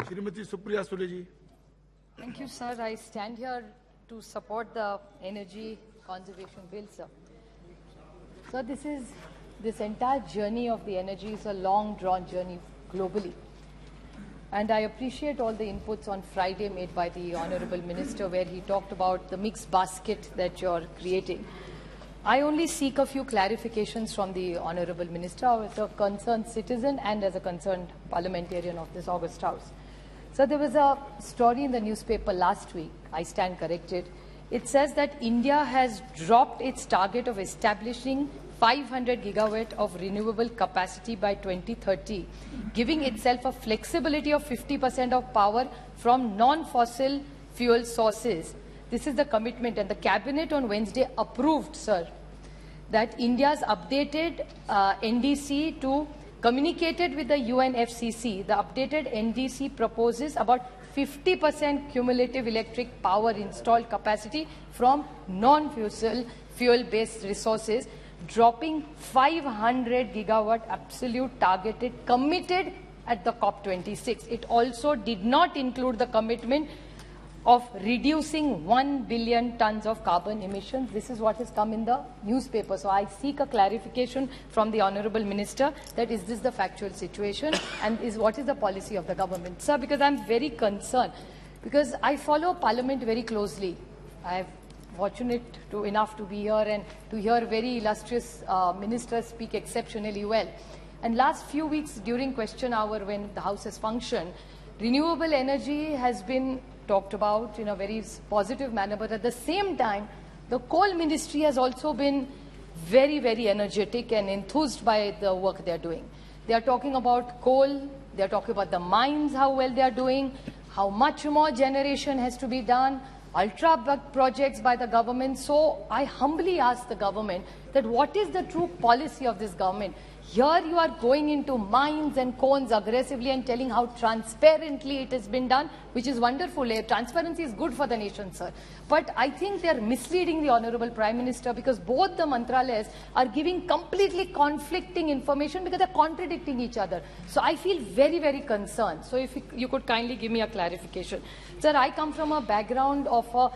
Srimati Supriya Sule ji. Thank you, sir. I stand here to support the energy conservation bill, sir. So this entire journey of the energy is a long drawn journey globally. And I appreciate all the inputs on Friday made by the Honorable Minister, where he talked about the mixed basket that you're creating. I only seek a few clarifications from the Honorable Minister as a concerned citizen and as a concerned parliamentarian of this August House. So there was a story in the newspaper last week, I stand corrected. It says that India has dropped its target of establishing 500 gigawatt of renewable capacity by 2030, giving itself a flexibility of 50% of power from non-fossil fuel sources. This is the commitment, and the Cabinet on Wednesday approved, sir, that India's updated NDC to communicated with the UNFCCC. The updated NDC proposes about 50% cumulative electric power installed capacity from non-fossil fuel-based resources, dropping 500 gigawatt absolute targeted committed at the COP26. It also did not include the commitment of reducing 1 billion tons of carbon emissions. This is what has come in the newspaper. So I seek a clarification from the Honorable Minister that is this the factual situation and what is the policy of the government. Sir, because I'm very concerned, because I follow Parliament very closely. I'm fortunate enough to be here and to hear very illustrious ministers speak exceptionally well. And last few weeks during question hour when the House has functioned, renewable energy has been talked about in a very positive manner, but at the same time, the coal ministry has also been very, very energetic and enthused by the work they are doing. They are talking about coal, they are talking about the mines, how well they are doing, how much more generation has to be done, ultra projects by the government. So I humbly ask the government that what is the true policy of this government? Here you are going into mines and cones aggressively and telling how transparently it has been done, which is wonderful. Transparency is good for the nation, sir. But I think they are misleading the Honorable Prime Minister, because both the mantralayas are giving completely conflicting information because they are contradicting each other. So I feel very, very concerned. So if you could kindly give me a clarification. Sir, I come from a background of a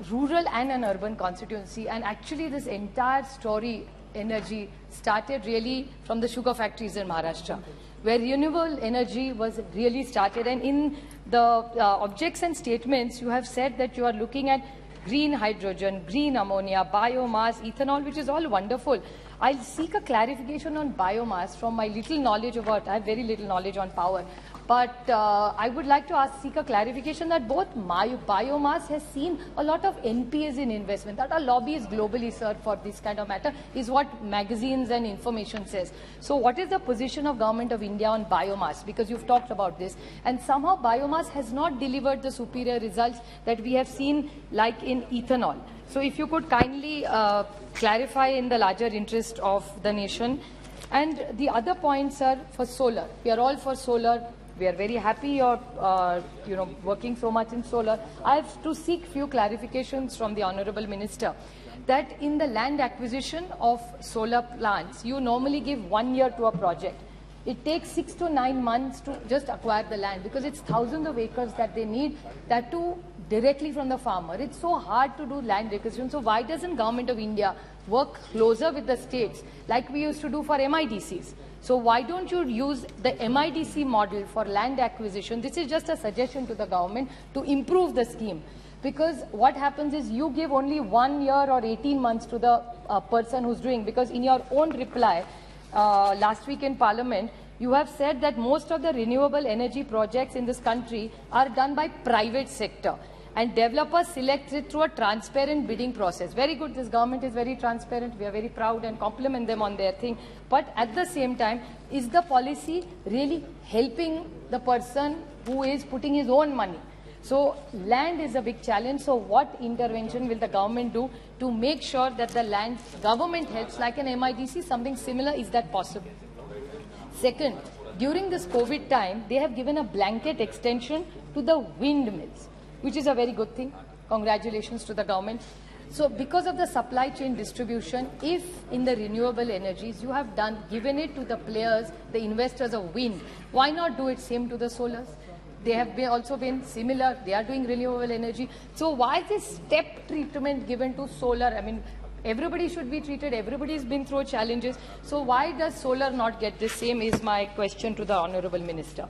rural and an urban constituency, and actually this entire story energy started really from the sugar factories in Maharashtra, where renewable energy was really started. And in the objects and statements, you have said that you are looking at green hydrogen, green ammonia, biomass, ethanol, which is all wonderful. I'll seek a clarification on biomass from my little knowledge about, I have very little knowledge on power. But I would like to seek a clarification that both biomass has seen a lot of NPAs in investment, that are lobbies globally, sir, for this kind of matter, is what magazines and information says. So what is the position of Government of India on biomass? Because you've talked about this. And somehow biomass has not delivered the superior results that we have seen, like in ethanol. So if you could kindly clarify in the larger interest of the nation. And the other points are for solar. We are all for solar. We are very happy you're working so much in solar. I have to seek few clarifications from the Honorable Minister that in the land acquisition of solar plants, you normally give 1 year to a project. It takes 6 to 9 months to just acquire the land, because it's thousands of acres that they need, that too directly from the farmer. It's so hard to do land acquisition. So why doesn't Government of India work closer with the states like we used to do for MIDCs? So why don't you use the MIDC model for land acquisition? This is just a suggestion to the government to improve the scheme. Because what happens is you give only 1 year or 18 months to the person who's doing, because in your own reply last week in Parliament, you have said that most of the renewable energy projects in this country are done by private sector, and developers select it through a transparent bidding process. Very good, this government is very transparent. We are very proud and compliment them on their thing. But at the same time, is the policy really helping the person who is putting his own money? So land is a big challenge. So what intervention will the government do to make sure that the land government helps, like an MIDC, something similar? Is that possible? Second, during this COVID time, they have given a blanket extension to the windmills, which is a very good thing. Congratulations to the government. So because of the supply chain distribution, if in the renewable energies you have given it to the players, the investors of wind, why not do it same to the solars? They have also been similar. They are doing renewable energy. So why this step treatment given to solar? I mean, everybody should be treated. Everybody's been through challenges. So why does solar not get this same is my question to the Honorable Minister.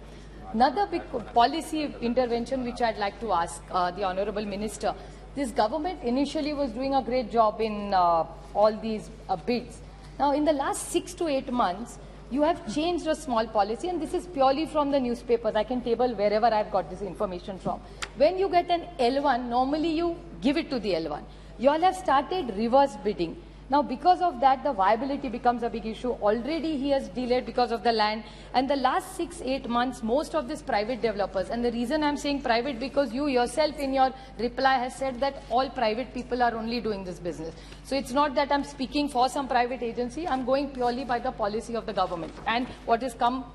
Another big policy intervention which I'd like to ask the Honorable Minister. This government initially was doing a great job in all these bids. Now, in the last 6 to 8 months, you have changed a small policy, and this is purely from the newspapers. I can table wherever I've got this information from. When you get an L1, normally you give it to the L1. You all have started reverse bidding. Now, because of that, the viability becomes a big issue. Already he has delayed because of the land. And the last 6-8 months, most of these private developers, and the reason I'm saying private because you yourself in your reply has said that all private people are only doing this business. So it's not that I'm speaking for some private agency. I'm going purely by the policy of the government and what has come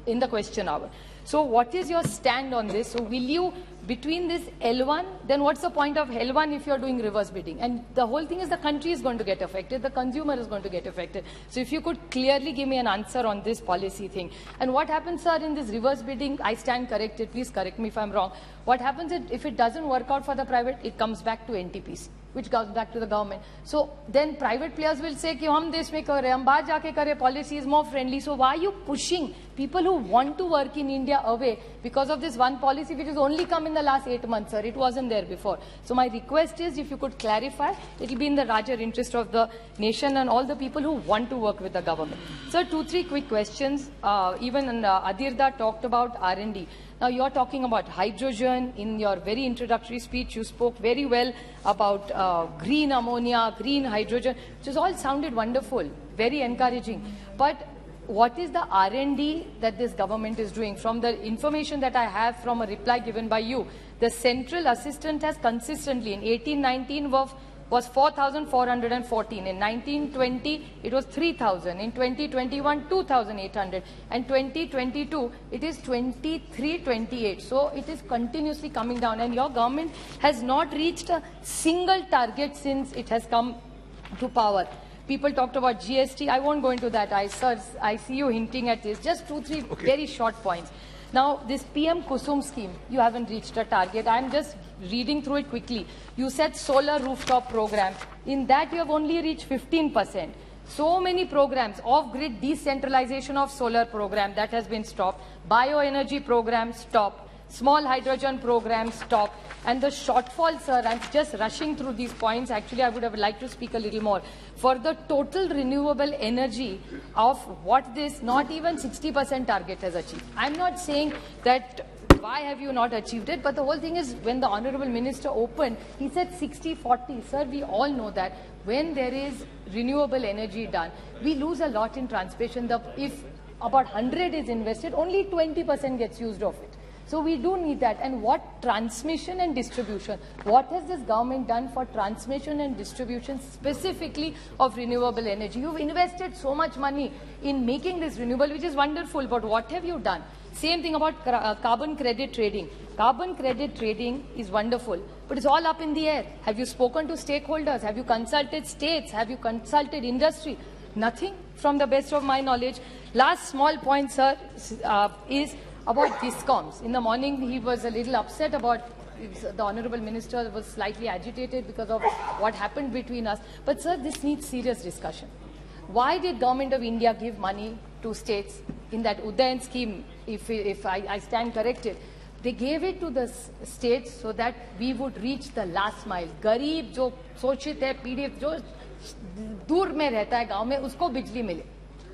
in the question hour. So what is your stand on this? So will you, between this L1, then what's the point of L1 if you're doing reverse bidding? And the whole thing is the country is going to get affected, the consumer is going to get affected. So if you could clearly give me an answer on this policy thing. And what happens, sir, in this reverse bidding, I stand corrected, please correct me if I'm wrong. What happens if it doesn't work out for the private, it comes back to NTPC, which goes back to the government. So then private players will say, ki hum desh mein kar rahe, hum bahar jaake kar rahe, policy is more friendly. So why are you pushing people who want to work in India away because of this one policy which has only come in the last 8 months, sir? It wasn't there before. So my request is, if you could clarify, it will be in the larger interest of the nation and all the people who want to work with the government. Sir, 2-3 quick questions. Even Adirda talked about R&D. Now, you're talking about hydrogen. In your very introductory speech, you spoke very well about green ammonia, green hydrogen, which has all sounded wonderful, very encouraging. But what is the R&D that this government is doing? From the information that I have from a reply given by you, the central assistant has consistently, in 18-19 was 4,414. In 1920, it was 3,000. In 2021, 2,800. And 2022, it is 2,328. So it is continuously coming down. And your government has not reached a single target since it has come to power. People talked about GST. I won't go into that. I see you hinting at this. Just 2-3 very short points. Now, this PM Kusum scheme, you haven't reached a target. I'm just reading through it quickly. You said solar rooftop program. In that, you have only reached 15%. So many programs, off-grid decentralization of solar program, that has been stopped. Bioenergy program, stop. Small hydrogen program, stop. And the shortfall, sir, I'm just rushing through these points. Actually, I would have liked to speak a little more. For the total renewable energy of what this, not even 60% target has achieved. I'm not saying that why have you not achieved it, but the whole thing is when the Honorable Minister opened, he said 60-40. Sir, we all know that when there is renewable energy done, we lose a lot in transmission. If about 100 is invested, only 20% gets used of it. So we do need that. And what transmission and distribution? What has this government done for transmission and distribution specifically of renewable energy? You've invested so much money in making this renewable, which is wonderful, but what have you done? Same thing about carbon credit trading. Carbon credit trading is wonderful, but it's all up in the air. Have you spoken to stakeholders? Have you consulted states? Have you consulted industry? Nothing, from the best of my knowledge. Last small point, sir, is about discoms. In the morning, he was a little upset about, the Honorable Minister was slightly agitated because of what happened between us. But sir, this needs serious discussion. Why did Government of India give money to states in that Udayan scheme? If I stand corrected, they gave it to the states so that we would reach the last mile. Garib, जो शोषित है, पीड़ित, जो दूर में रहता है गांव में, उसको बिजली मिले.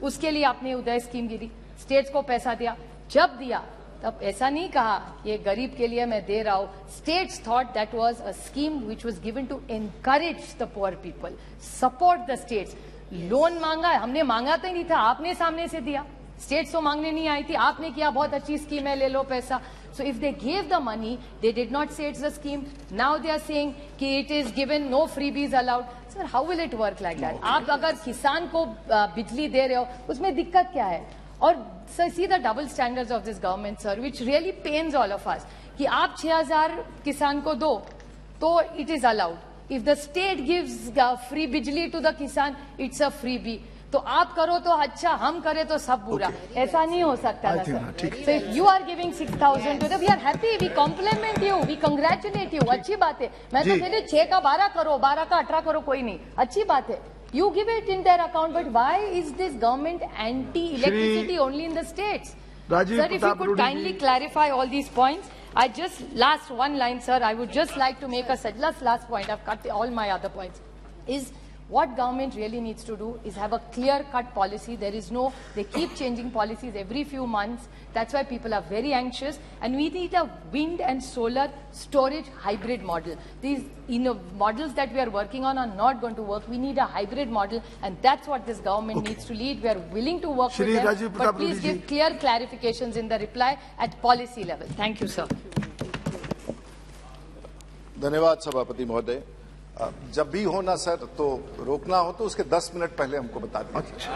उसके लिए आपने उदय स्कीम दी, स्टेट्स को पैसा दिया. जब दिया तब ऐसा नहीं कहा ये गरीब के लिए मैं दे रहा हूं. States thought that was a scheme which was given to encourage the poor people, support the states. Loan मांगा, हमने मांगा तो नहीं था, आपने सामने से दिया. States तो मांगने नहीं आई थी, आपने किया, बहुत अच्छी स्कीम है, ले लो पैसा. So if they gave the money, they did not say it's a scheme. Now they are saying कि it is given, no freebies allowed. Sir, how will it work like that? आप अगर किसान को बिजली दे रहे हो, उसमें दिक्कत क्या है? और sir, see the double standards of this government, sir, which really pains all of us. कि आप 6,000 किसान को दो, तो it is allowed. If the state gives free bijli to the kisan, it's a freebie. तो आप करो तो अच्छा, हम करें तो सब बुरा, ऐसा नहीं हो सकता ना sir. So if you are giving 6,000 to them, we are happy, we compliment you, we congratulate you. अच्छी बात है. मैं तो कहती 6 का 12 करो, 12 का 18 करो, कोई नहीं, अच्छी बात है. You give it in their account, but why is this government anti-electricity only in the states? Sir, if you could kindly clarify all these points. I just, last one line, sir, I would just like to make a last point. I've cut all my other points. Is what government really needs to do is have a clear-cut policy. There is no, they keep changing policies every few months. That's why people are very anxious. And we need a wind and solar storage hybrid model. These models that we are working on are not going to work. We need a hybrid model, and that's what this government needs to lead. We are willing to work with them, but please give clear clarifications in the reply at policy level. Thank you, sir. धन्यवाद सभापति महोदय. जब भी हो ना sir तो रोकना हो तो उसके 10 मिनट पहले हमको बता दीजिए.